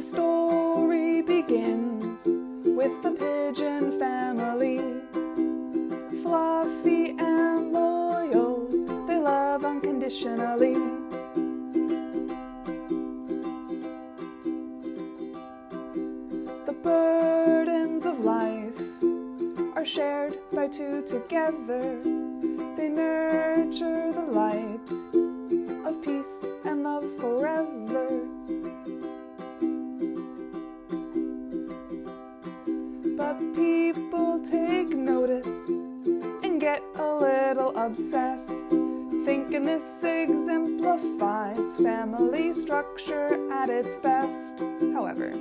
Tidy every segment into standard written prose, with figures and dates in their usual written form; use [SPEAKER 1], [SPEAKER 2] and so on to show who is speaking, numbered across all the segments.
[SPEAKER 1] The story begins with the pigeon family. Fluffy and loyal, they love unconditionally. The burdens of life are shared by two together. They nurture the light of peace and love forever. But people take notice and get a little obsessed, thinking this exemplifies family structure at its best. However,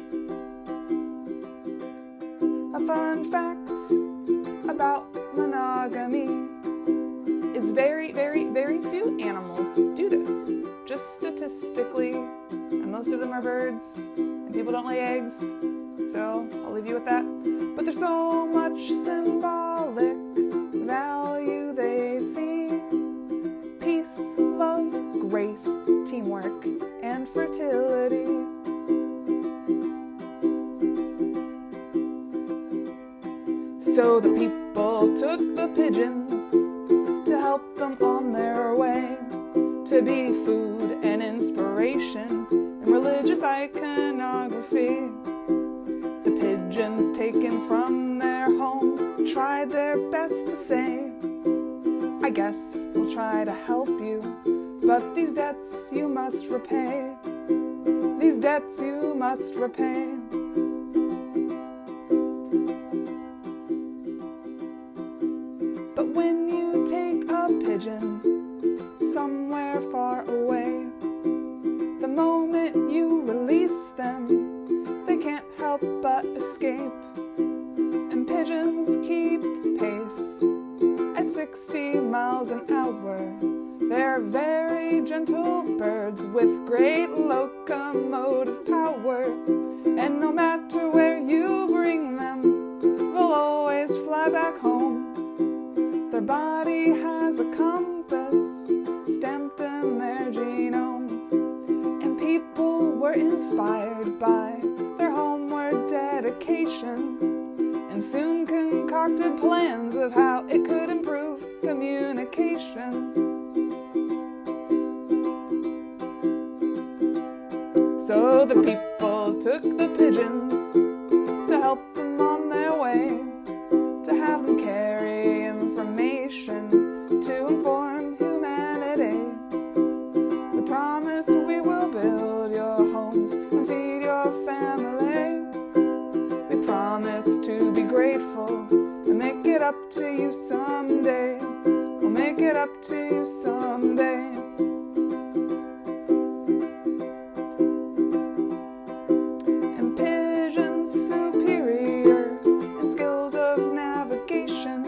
[SPEAKER 1] a fun fact about monogamy is very, very, very few animals do this, just statistically, and most of them are birds, and people don't lay eggs, so I'll leave you with that. But there's so much symbolic value they see: peace, love, grace, teamwork, and fertility. So the people took the pigeons to help them on their way, to be food and inspiration and religious iconography. The pigeons taken from their homes tried their best to say, I guess we'll try to help you, but these debts you must repay. These debts you must repay. But when you take a pigeon somewhere far away, the moment you release them, they can't help but escape. And pigeons keep pace at 60 miles an hour. They're very gentle birds with great locomotive power. And no matter where you bring them, they'll always fly back home. Their body has a compass stamped in their genome, and people were inspired by their homeward dedication, and soon concocted plans of how it could improve communication. So the people took the pigeons to help them on their way, to have them carry information to inform humanity. We promise we will build your homes and feed your family. We promise to be grateful and make it up to you someday. We'll make it up to you someday. And pigeons superior in skills of navigation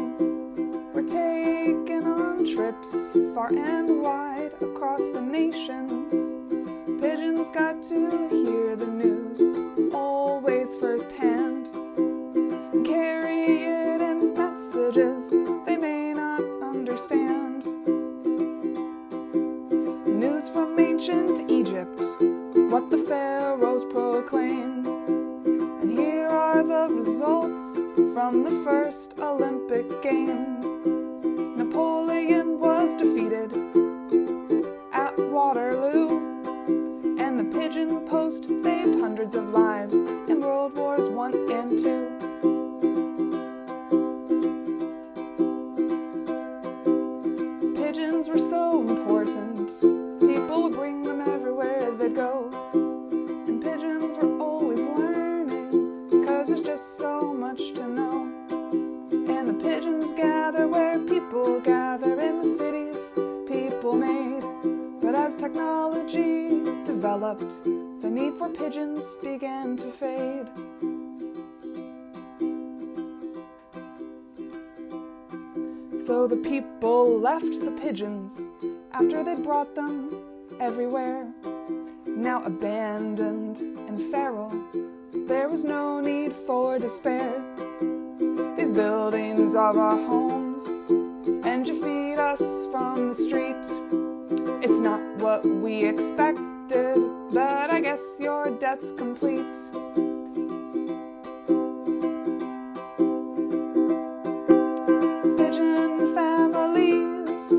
[SPEAKER 1] were taken on trips far and wide across the nations. Pigeons got to hear the news always firsthand, and carry it in messages they may not understand. News from ancient Egypt, what the pharaohs proclaimed. And here are the results from the first Olympic Games. Napoleon was defeated at Waterloo, and the pigeon post saved hundreds of lives in World Wars I and II. Pigeons were so important, people would bring them everywhere they'd go. And pigeons were always learning, because there's just so much to know. And the pigeons gather where people gather, in the cities people made. But as technology developed, the need for pigeons began to fade. So the people left the pigeons after they brought them everywhere. Now abandoned and feral, there was no need for despair. These buildings are our homes, and you feed us from the street. It's not what we expected, but I guess you're debt's complete. Pigeon families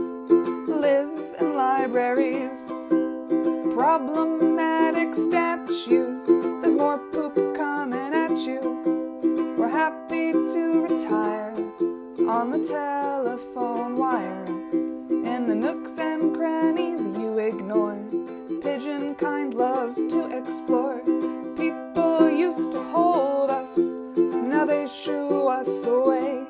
[SPEAKER 1] live in libraries. Problematic statues, there's more poop coming at you. We're happy to retire on the telephone wire. In the nooks and crannies you ignore, pigeon kind loves to explore. People used to hold us, now they shoo us away.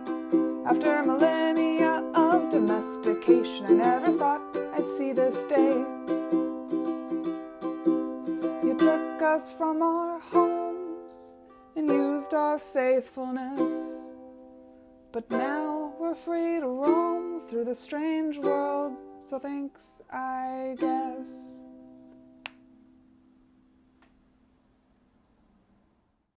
[SPEAKER 1] After millennia of domestication, I never thought I'd see this day. You took us from our homes and used our faithfulness, but now we're free to roam through the strange world, so thanks, I guess.